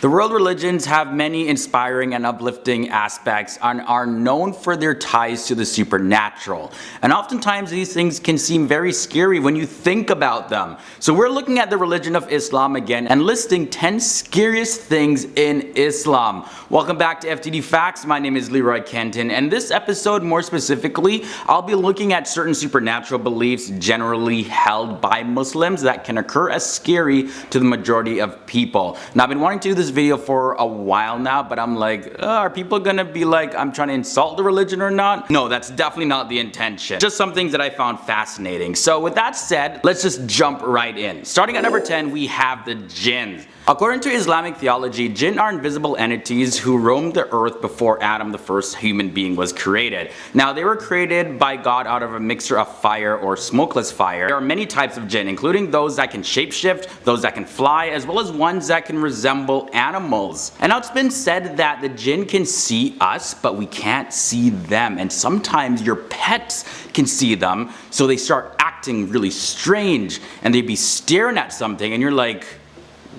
The world religions have many inspiring and uplifting aspects and are known for their ties to the supernatural. And oftentimes these things can seem very scary when you think about them. So we're looking at the religion of Islam again and listing 10 scariest things in Islam. Welcome back to FTD Facts. My name is Leroy Kenton, and this episode more specifically, I'll be looking at certain supernatural beliefs generally held by Muslims that can occur as scary to the majority of people. Now I've been wanting to do this video for a while now, but I'm like, are people gonna be like I'm trying to insult the religion or not? No, that's definitely not the intention. Just some things that I found fascinating. So with that said, let's just jump right in. Starting at number 10, we have the jinn. According to Islamic theology, jinn are invisible entities who roamed the earth before Adam, the first human being, was created. Now, they were created by God out of a mixture of fire or smokeless fire. There are many types of jinn, including those that can shapeshift, those that can fly, as well as ones that can resemble animals. And now it's been said that the jinn can see us, but we can't see them. And sometimes your pets can see them, so they start acting really strange, and they'd be staring at something, and you're like,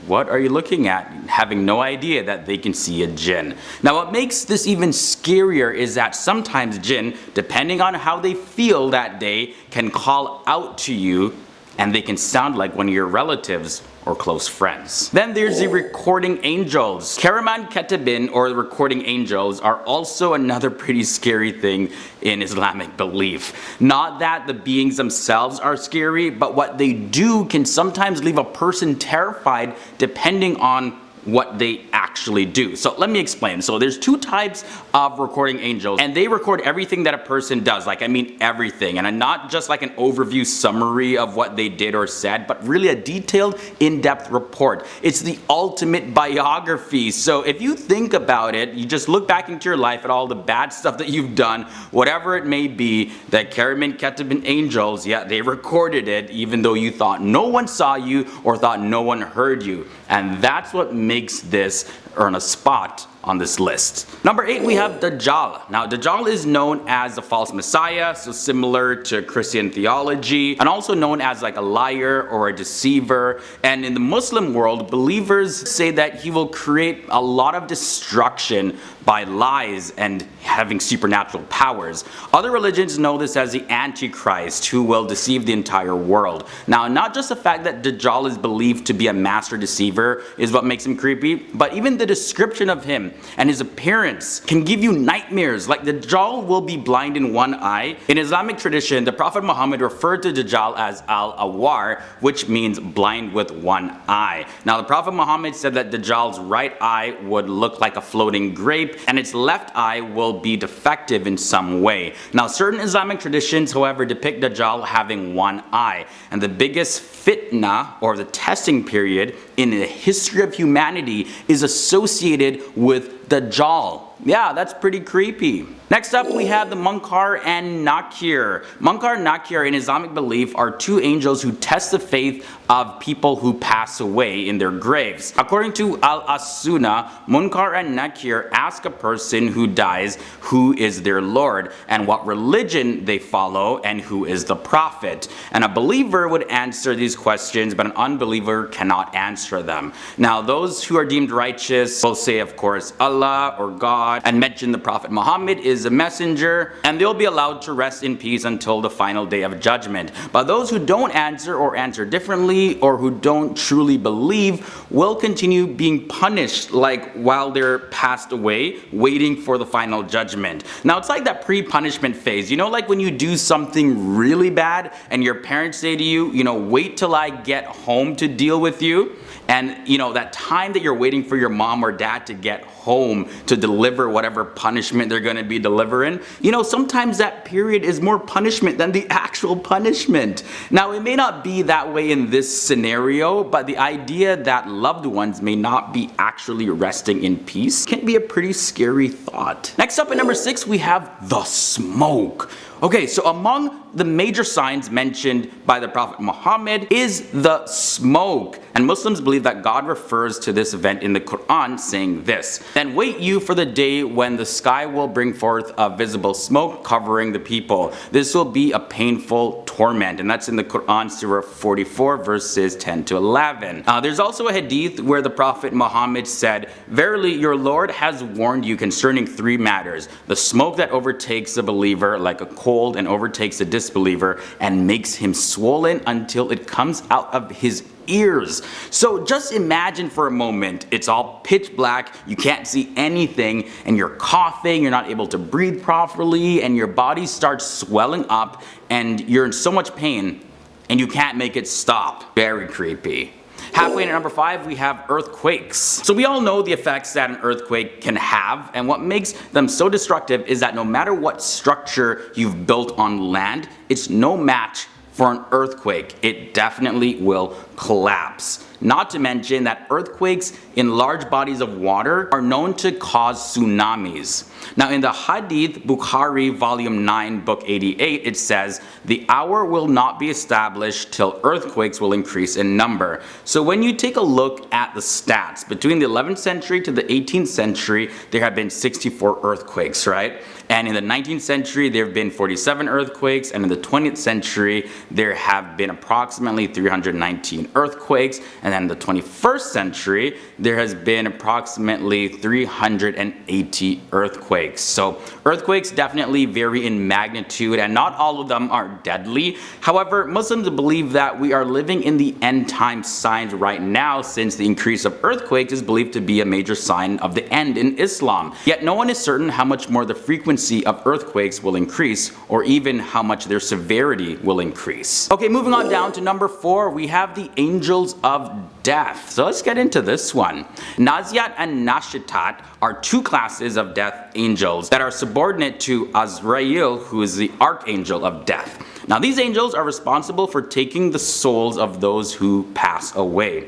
what are you looking at? Having no idea that they can see a jinn. Now what makes this even scarier is that sometimes jinn, depending on how they feel that day, can call out to you and they can sound like one of your relatives or close friends. Then there's the recording angels. Karaman Ketibin, or the recording angels, are also another pretty scary thing in Islamic belief. Not that the beings themselves are scary, but what they do can sometimes leave a person terrified depending on what they actually do. So let me explain. So there's two types of recording angels, and they record everything that a person does. Like, I mean everything, and not just like an overview summary of what they did or said, but really a detailed, in-depth report. It's the ultimate biography. So if you think about it, you just look back into your life at all the bad stuff that you've done, whatever it may be, the Karaman Ketibin angels, yeah, they recorded it even though you thought no one saw you or thought no one heard you. And that's what makes this earn a spot on this list. Number 8, we have Dajjal. Now Dajjal is known as the false messiah, so similar to Christian theology, and also known as like a liar or a deceiver. And in the Muslim world, believers say that he will create a lot of destruction by lies and having supernatural powers. Other religions know this as the Antichrist, who will deceive the entire world. Now, not just the fact that Dajjal is believed to be a master deceiver is what makes him creepy, but even the description of him and his appearance can give you nightmares. Like, Dajjal will be blind in one eye. In Islamic tradition, the Prophet Muhammad referred to Dajjal as Al-Awar, which means blind with one eye. Now, the Prophet Muhammad said that Dajjal's right eye would look like a floating grape, and its left eye will be defective in some way. Now, certain Islamic traditions, however, depict Dajjal having one eye. And the biggest fitna, or the testing period, in the history of humanity is associated with Dajjal. Yeah, that's pretty creepy. Next up, we have the Munkar and Nakir. Munkar and Nakir in Islamic belief are two angels who test the faith of people who pass away in their graves. According to Al-As-Sunnah, Munkar and Nakir ask a person who dies who is their Lord and what religion they follow and who is the Prophet. And a believer would answer these questions, but an unbeliever cannot answer them. Now, those who are deemed righteous will say, of course, Allah or God, and mention the Prophet Muhammad is a messenger, and they'll be allowed to rest in peace until the final day of judgment. But those who don't answer or answer differently, or who don't truly believe, will continue being punished like while they're passed away, waiting for the final judgment. Now it's like that pre-punishment phase, you know, like when you do something really bad and your parents say to you, you know, wait till I get home to deal with you. And you know, that time that you're waiting for your mom or dad to get home to deliver whatever punishment they're going to be delivering, you know, sometimes that period is more punishment than the actual punishment. Now, it may not be that way in this scenario, but the idea that loved ones may not be actually resting in peace can be a pretty scary thought. Next up at number 6, we have the smoke. Okay, so among the major signs mentioned by the Prophet Muhammad is the smoke. And Muslims believe that God refers to this event in the Quran saying this: "Then wait you for the day when the sky will bring forth a visible smoke covering the people. This will be a painful torment." And that's in the Quran, Surah 44, verses 10 to 11. There's also a hadith where the Prophet Muhammad said, "Verily, your Lord has warned you concerning three matters: the smoke that overtakes the believer like a cold and overtakes the disbeliever and makes him swollen until it comes out of his ears." So just imagine for a moment, it's all pitch black, you can't see anything, and you're coughing, you're not able to breathe properly, and your body starts swelling up, and you're in so much pain, and you can't make it stop. Very creepy. Halfway into number 5, we have earthquakes. So we all know the effects that an earthquake can have, and what makes them so destructive is that no matter what structure you've built on land, it's no match for an earthquake. It definitely will collapse. Not to mention that earthquakes in large bodies of water are known to cause tsunamis. Now in the Hadith Bukhari volume 9 book 88, it says, "The hour will not be established till earthquakes will increase in number." So when you take a look at the stats, between the 11th century to the 18th century, there have been 64 earthquakes, right? And in the 19th century, there have been 47 earthquakes, and in the 20th century, there have been approximately 319 earthquakes, and then in the 21st century, there has been approximately 380 earthquakes. So earthquakes definitely vary in magnitude, and not all of them are deadly. However, Muslims believe that we are living in the end time signs right now, since the increase of earthquakes is believed to be a major sign of the end in Islam. Yet no one is certain how much more the frequency of earthquakes will increase, or even how much their severity will increase. Okay, moving on down to number 4, we have the angels of death. So let's get into this one. Naziat and Nashitat are two classes of death angels that are subordinate to Azrael, who is the archangel of death. Now these angels are responsible for taking the souls of those who pass away.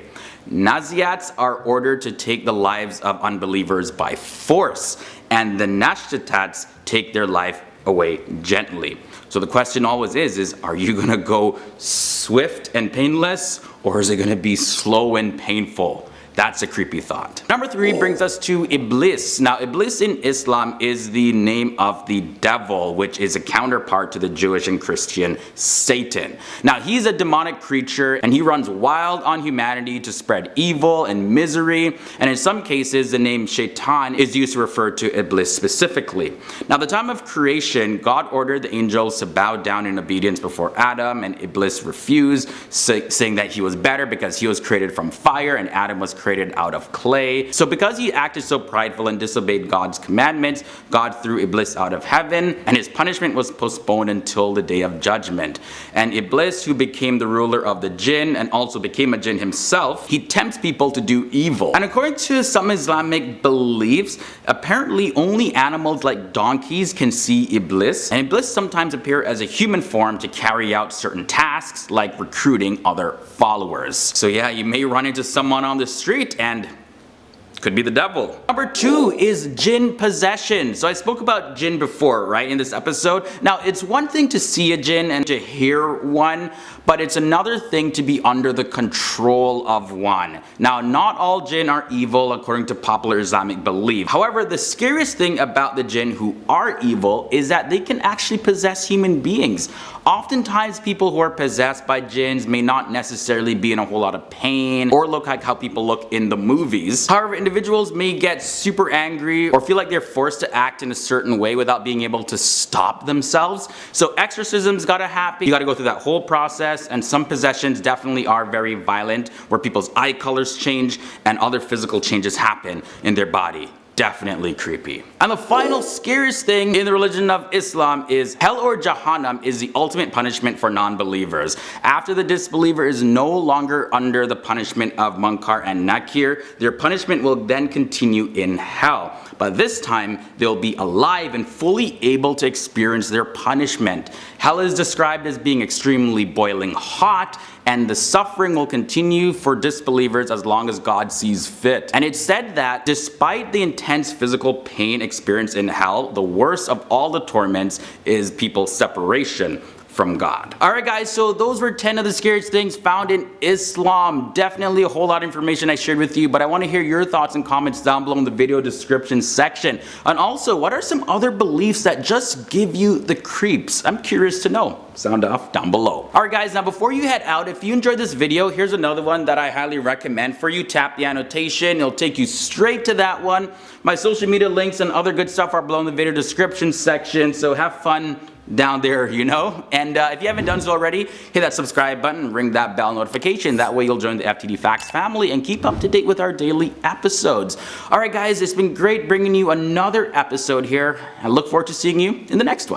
Naziats are ordered to take the lives of unbelievers by force, and the Nashitats take their life away gently. So the question always is are you going to go swift and painless, or is it going to be slow and painful? That's a creepy thought. Number 3 brings us to Iblis. Now Iblis in Islam is the name of the devil, which is a counterpart to the Jewish and Christian Satan. Now he's a demonic creature, and he runs wild on humanity to spread evil and misery, and in some cases the name Shaitan is used to refer to Iblis specifically. Now at the time of creation, God ordered the angels to bow down in obedience before Adam, and Iblis refused, saying that he was better because he was created from fire and Adam was created out of clay. So because he acted so prideful and disobeyed God's commandments, God threw Iblis out of heaven, and his punishment was postponed until the day of judgment. And Iblis, who became the ruler of the jinn and also became a jinn himself, he tempts people to do evil. And according to some Islamic beliefs, apparently only animals like donkeys can see Iblis, and Iblis sometimes appear as a human form to carry out certain tasks like recruiting other followers. So yeah, you may run into someone on the street and could be the devil. Number 2 is jinn possession. So I spoke about jinn before, right, in this episode. Now it's one thing to see a jinn and to hear one, but it's another thing to be under the control of one. Now not all jinn are evil according to popular Islamic belief. However, the scariest thing about the jinn who are evil is that they can actually possess human beings. Oftentimes people who are possessed by jinns may not necessarily be in a whole lot of pain or look like how people look in the movies. However, individuals may get super angry or feel like they're forced to act in a certain way without being able to stop themselves. So exorcisms gotta happen. You gotta go through that whole process, and some possessions definitely are very violent, where people's eye colors change and other physical changes happen in their body. Definitely creepy. And the final scariest thing in the religion of Islam is hell, or Jahannam, is the ultimate punishment for non-believers. After the disbeliever is no longer under the punishment of Munkar and Nakir, their punishment will then continue in hell. But this time, they'll be alive and fully able to experience their punishment. Hell is described as being extremely boiling hot, and the suffering will continue for disbelievers as long as God sees fit. And it said that despite the intense physical pain experienced in hell, the worst of all the torments is people's separation from God. Alright guys, so those were 10 of the scariest things found in Islam. Definitely a whole lot of information I shared with you, but I want to hear your thoughts and comments down below in the video description section. And also, what are some other beliefs that just give you the creeps? I'm curious to know. Sound off down below. Alright guys, now before you head out, if you enjoyed this video, here's another one that I highly recommend for you. Tap the annotation, it'll take you straight to that one. My social media links and other good stuff are below in the video description section, so have fun down there, you know. And if you haven't done so already, hit that subscribe button, ring that bell notification. That way you'll join the FTD Facts family and keep up to date with our daily episodes. Alright guys, it's been great bringing you another episode here. I look forward to seeing you in the next one.